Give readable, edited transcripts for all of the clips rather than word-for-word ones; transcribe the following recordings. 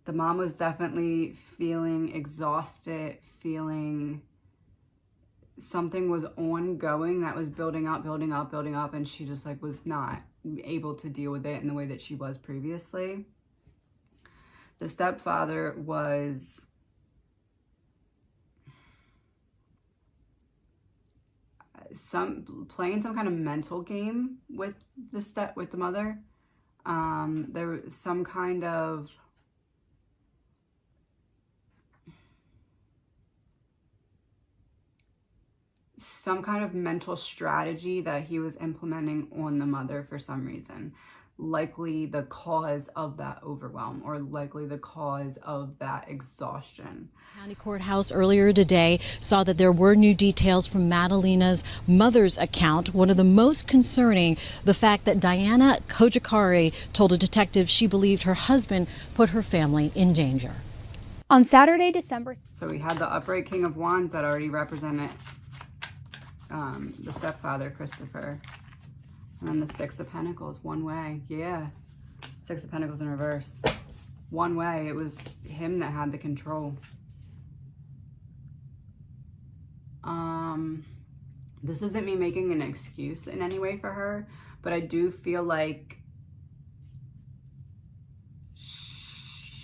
The mom was definitely feeling exhausted, feeling something was ongoing that was building up, and she just like was not able to deal with it in the way that she was previously. The stepfather was playing some kind of mental game with the mother. There was some kind of mental strategy that he was implementing on the mother for some reason, likely the cause of that overwhelm or likely the cause of that exhaustion. County Courthouse earlier today saw that there were new details from Madalina's mother's account. One of the most concerning, the fact that Diana COJOCARI told a detective she believed her husband put her family in danger. On Saturday, December. So we had the upright King of Wands that already represented the stepfather, Christopher. And then the Six of Pentacles, one way. Yeah. Six of Pentacles in reverse. One way. It was him that had the control. This isn't me making an excuse in any way for her, but I do feel like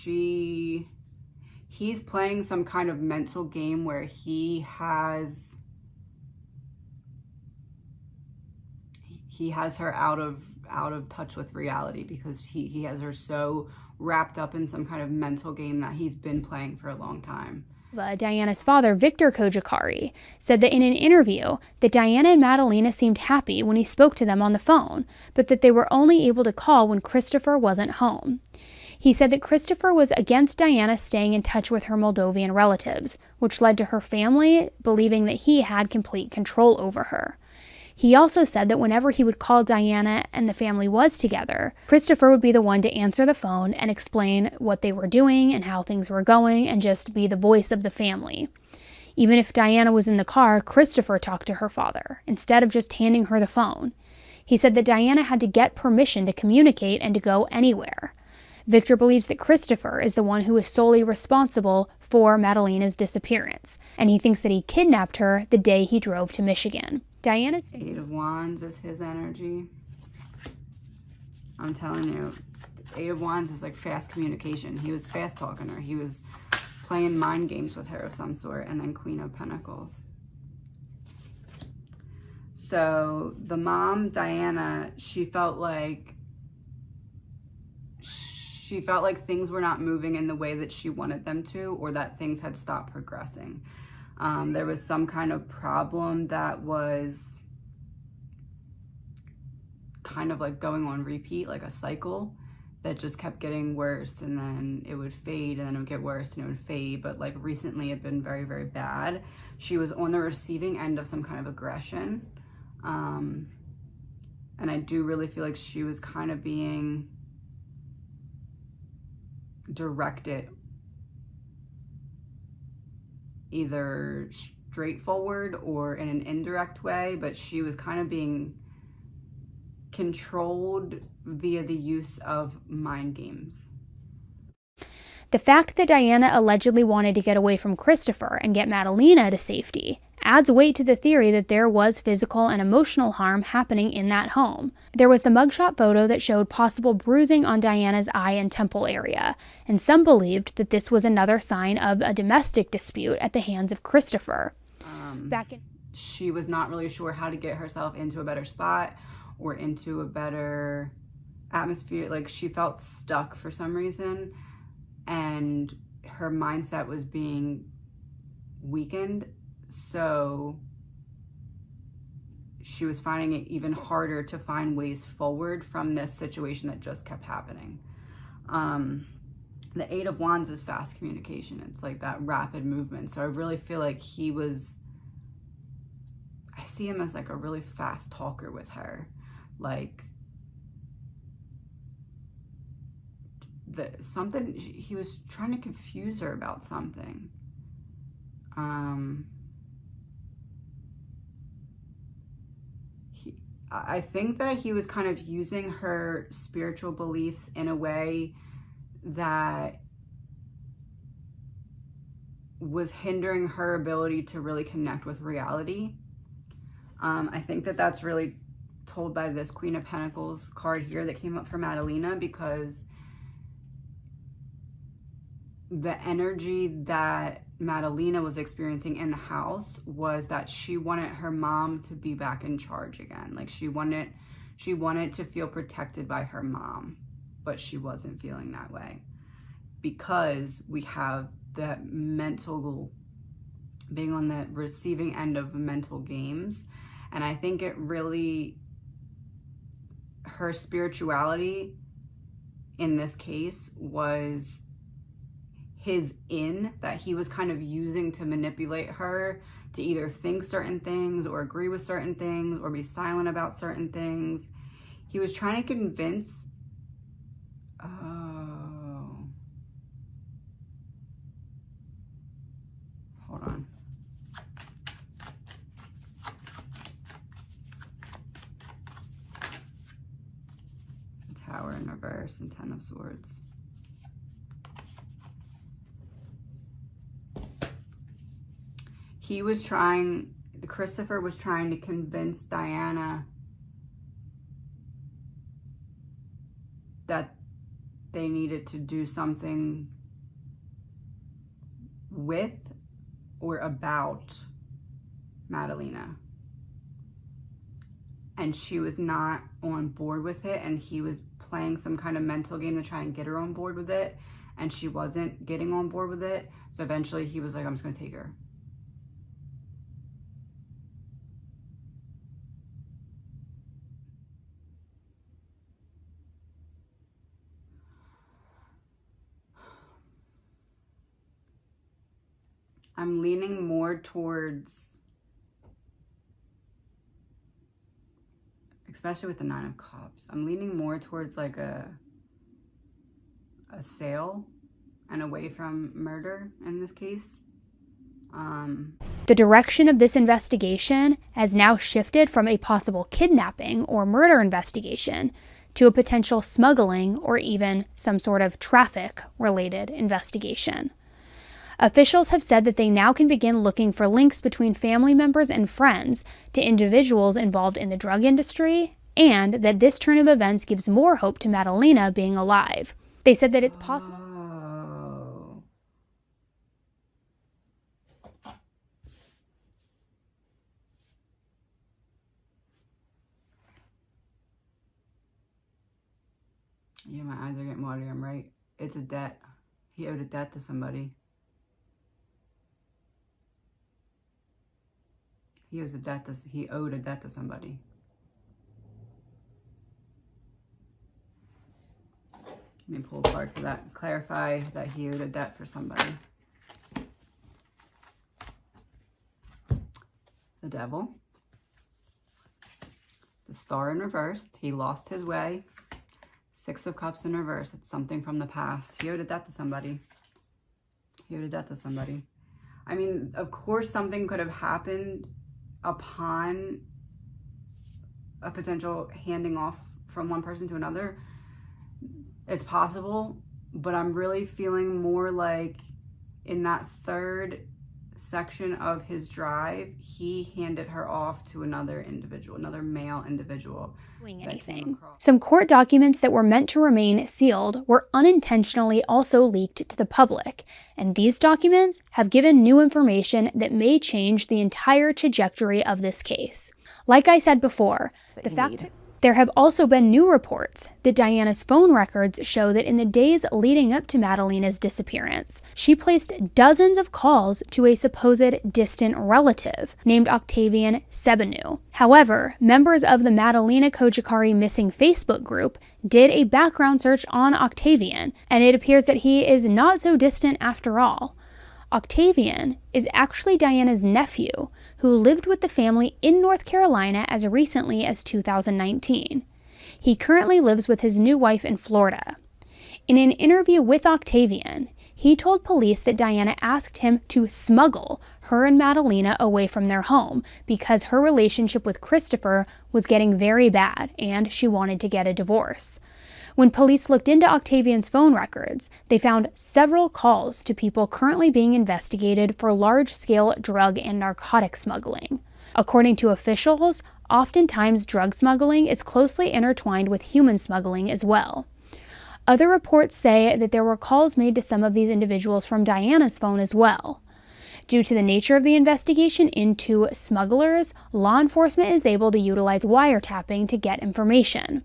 he's playing some kind of mental game where he has her out of touch with reality, because he has her so wrapped up in some kind of mental game that he's been playing for a long time. Diana's father, Victor COJOCARI, said that in an interview that Diana and Madalina seemed happy when he spoke to them on the phone, but that they were only able to call when Christopher wasn't home. He said that Christopher was against Diana staying in touch with her Moldovan relatives, which led to her family believing that he had complete control over her. He also said that whenever he would call Diana and the family was together, Christopher would be the one to answer the phone and explain what they were doing and how things were going and just be the voice of the family. Even if Diana was in the car, Christopher talked to her father, instead of just handing her the phone. He said that Diana had to get permission to communicate and to go anywhere. Victor believes that Christopher is the one who is solely responsible for Madalina's disappearance, and he thinks that he kidnapped her the day he drove to Michigan. Diana's Eight of Wands is his energy. I'm telling you, Eight of Wands is like fast communication. He was fast talking her. He was playing mind games with her of some sort. And then Queen of Pentacles. So the mom, Diana, she felt like things were not moving in the way that she wanted them to, or that things had stopped progressing. There was some kind of problem that was kind of like going on repeat, like a cycle that just kept getting worse, and then it would fade, and then it would get worse, and it would fade. But like recently it had been very, very bad. She was on the receiving end of some kind of aggression. And I do really feel like she was kind of being directed either straightforward or in an indirect way, but she was kind of being controlled via the use of mind games. The fact that Diana allegedly wanted to get away from Christopher and get Madalina to safety adds weight to the theory that there was physical and emotional harm happening in that home. There was the mugshot photo that showed possible bruising on Diana's eye and temple area, and some believed that this was another sign of a domestic dispute at the hands of Christopher. She was not really sure how to get herself into a better spot or into a better atmosphere. Like, she felt stuck for some reason, and her mindset was being weakened. So she was finding it even harder to find ways forward from this situation that just kept happening. The Eight of Wands is fast communication. It's like that rapid movement. So I really feel like I see him as like a really fast talker with her. Like, he was trying to confuse her about something. I think that he was kind of using her spiritual beliefs in a way that was hindering her ability to really connect with reality. I think that that's really told by this Queen of Pentacles card here that came up for Madalina, because the energy that Madalina was experiencing in the house was that she wanted her mom to be back in charge again. Like she wanted to feel protected by her mom, but she wasn't feeling that way because we have that mental, being on the receiving end of mental games. And I think it really, her spirituality in this case was his that he was kind of using to manipulate her to either think certain things or agree with certain things or be silent about certain things. He was trying to convince, hold on. Tower in reverse and Ten of Swords. He was trying, Christopher was trying to convince Diana that they needed to do something with or about Madalina. And she was not on board with it, and he was playing some kind of mental game to try and get her on board with it, and she wasn't getting on board with it. So eventually he was like, I'm just gonna take her. I'm leaning more towards, especially with the Nine of Cups, I'm leaning more towards like a sale and away from murder in this case. The direction of this investigation has now shifted from a possible kidnapping or murder investigation to a potential smuggling or even some sort of traffic-related investigation. Officials have said that they now can begin looking for links between family members and friends to individuals involved in the drug industry, and that this turn of events gives more hope to Madalina being alive. They said that it's possible. Oh. Yeah, my eyes are getting watery. I'm right. It's a debt. He owed a debt to somebody. He owed a debt to somebody. Let me pull a card for that. Clarify that he owed a debt for somebody. The Devil. The Star in reverse. He lost his way. Six of Cups in reverse. It's something from the past. He owed a debt to somebody. He owed a debt to somebody. I mean, of course something could have happened upon a potential handing off from one person to another. It's possible, but I'm really feeling more like in that third section of his drive, he handed her off to another individual, another male individual. Some court documents that were meant to remain sealed were unintentionally also leaked to the public, and these documents have given new information that may change the entire trajectory of this case. Like I said before, the fact that there have also been new reports that Diana's phone records show that in the days leading up to Madalina's disappearance, she placed dozens of calls to a supposed distant relative named Octavian Sebenu. However, members of the Madalina COJOCARI missing Facebook group did a background search on Octavian, and it appears that he is not so distant after all. Octavian is actually Diana's nephew, who lived with the family in North Carolina as recently as 2019. He currently lives with his new wife in Florida. In an interview with Octavian, He told police that Diana asked him to smuggle her and Madalina away from their home because her relationship with Christopher was getting very bad and she wanted to get a divorce. When police looked into Octavian's phone records, they found several calls to people currently being investigated for large-scale drug and narcotic smuggling. According to officials, oftentimes drug smuggling is closely intertwined with human smuggling as well. Other reports say that there were calls made to some of these individuals from Diana's phone as well. Due to the nature of the investigation into smugglers, law enforcement is able to utilize wiretapping to get information.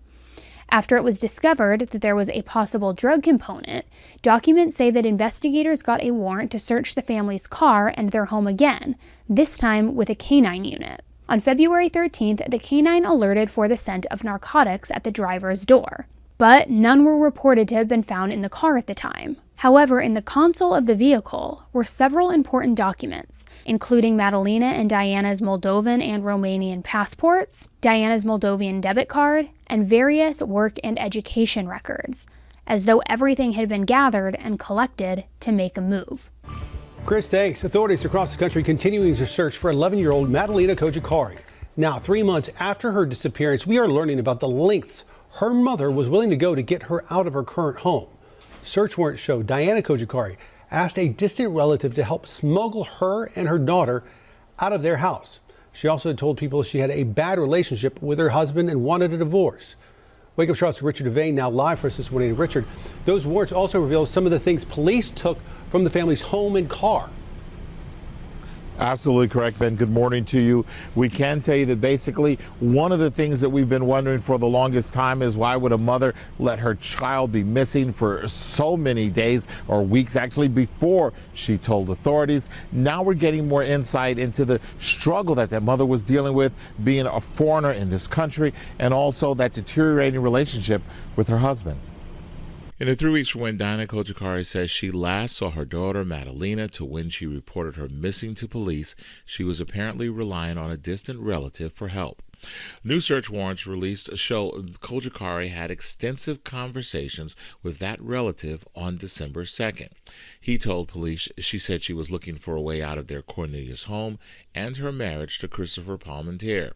After it was discovered that there was a possible drug component, documents say that investigators got a warrant to search the family's car and their home again, this time with a canine unit. On February 13th, the canine alerted for the scent of narcotics at the driver's door, but none were reported to have been found in the car at the time. However, in the console of the vehicle were several important documents, including Madalina and Diana's Moldovan and Romanian passports, Diana's Moldovan debit card, and various work and education records, as though everything had been gathered and collected to make a move. Chris, thanks. Authorities across the country continuing to search for 11-year-old Madalina COJOCARI. Now, 3 months after her disappearance, we are learning about the lengths her mother was willing to go to get her out of her current home. Search warrants show Diana COJOCARI asked a distant relative to help smuggle her and her daughter out of their house. She also told people she had a bad relationship with her husband and wanted a divorce. Wake Up Charlotte's Richard Devane now live for us this morning. Richard, those warrants also reveal some of the things police took from the family's home and car. Absolutely correct, Ben. Good morning to you. We can tell you that basically one of the things that we've been wondering for the longest time is why would a mother let her child be missing for so many days or weeks actually before she told authorities. Now we're getting more insight into the struggle that mother was dealing with being a foreigner in this country and also that deteriorating relationship with her husband. In the 3 weeks from when Diana COJOCARI says she last saw her daughter Madalina to when she reported her missing to police, she was apparently relying on a distant relative for help. New search warrants released show COJOCARI had extensive conversations with that relative on December 2nd. He told police she said she was looking for a way out of their Cornelius home and her marriage to Christopher Palmentier.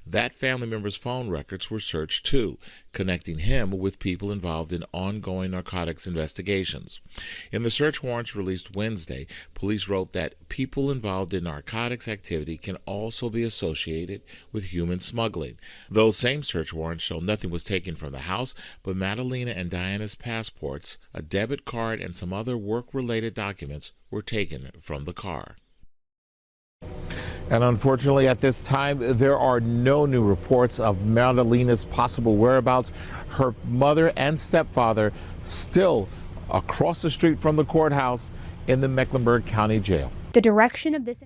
That family member's phone records were searched too, connecting him with people involved in ongoing narcotics investigations. In the search warrants released Wednesday, police wrote that people involved in narcotics activity can also be associated with human smuggling. Those same search warrants show nothing was taken from the house, but Madalina and Diana's passports, a debit card, and some other work-related documents were taken from the car. And unfortunately, at this time, there are no new reports of Madalina's possible whereabouts. Her mother and stepfather still across the street from the courthouse in the Mecklenburg County Jail. The direction of this...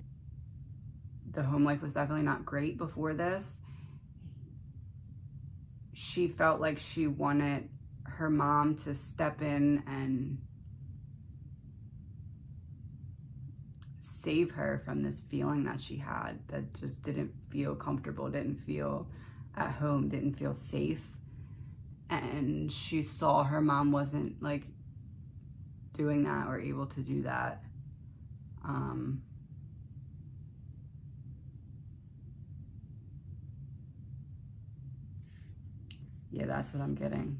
The home life was definitely not great before this. She felt like she wanted her mom to step in and save her from this feeling that she had that just didn't feel comfortable, didn't feel at home, didn't feel safe. And she saw her mom wasn't like doing that or able to do that. Yeah, that's what I'm getting.